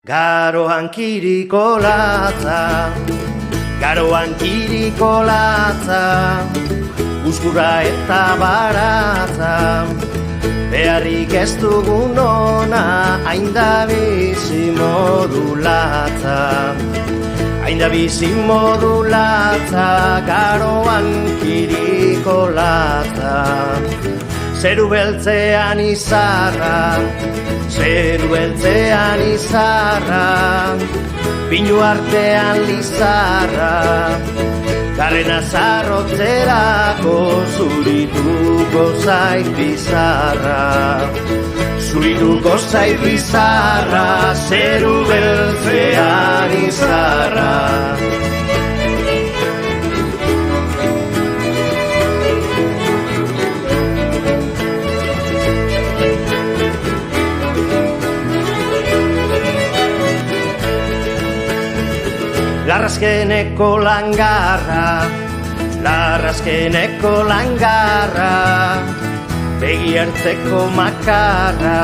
Garoan kiriko latza, garoan kiriko latza, uzkurra eta baratza, beharrik ez dugun ona, hain da bizi modu latza. Hain da bizi modu latza, garoan kiriko latza. Zeru beltzean izarra, zeru beltzean izarra, pinu artean lizarra, garrena zarrotzerako zurituko zait bizarra. Zurituko zait bizarra, zeru beltzean izarra. Larrazkeneko langarra, larrazkeneko langarra, begi hartzeko makarra,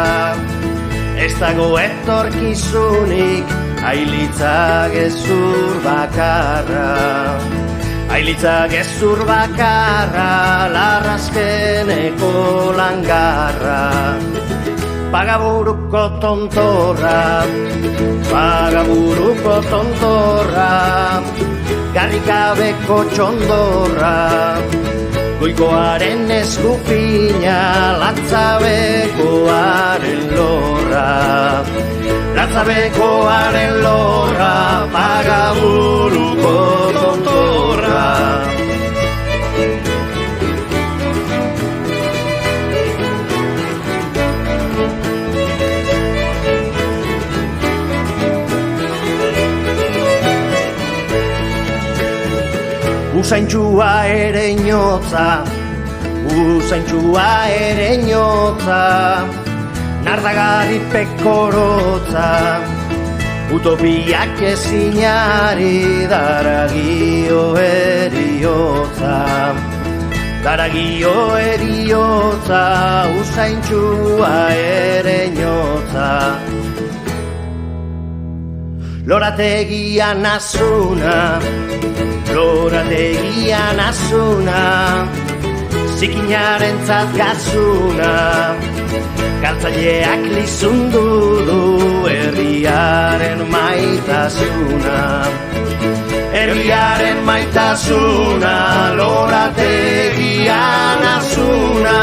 ez dago etorkizunik, ailitza gezur bakarra. Ailitza gezur bakarra, larrazkeneko langarra. Pagaburuko tontorra, pagaburuko tontorra, garrikabeko txondorra, goikoaren eskupina, latzabekoaren lorra. Latzabekoaren lorra, pagaburuko tontorra. Usaintxua ere inotza, usaintxua ere inotza, nardagarri pekorotza, utopiak ezinari daragio eriotza. Daragio eriotza, usaintxua ere inotza. Lorategian azuna, lorategian azuna, zikinaren gazuna, galtzaileak lizundu du herriaren maitasuna. Herriaren maitasuna, lorategian azuna.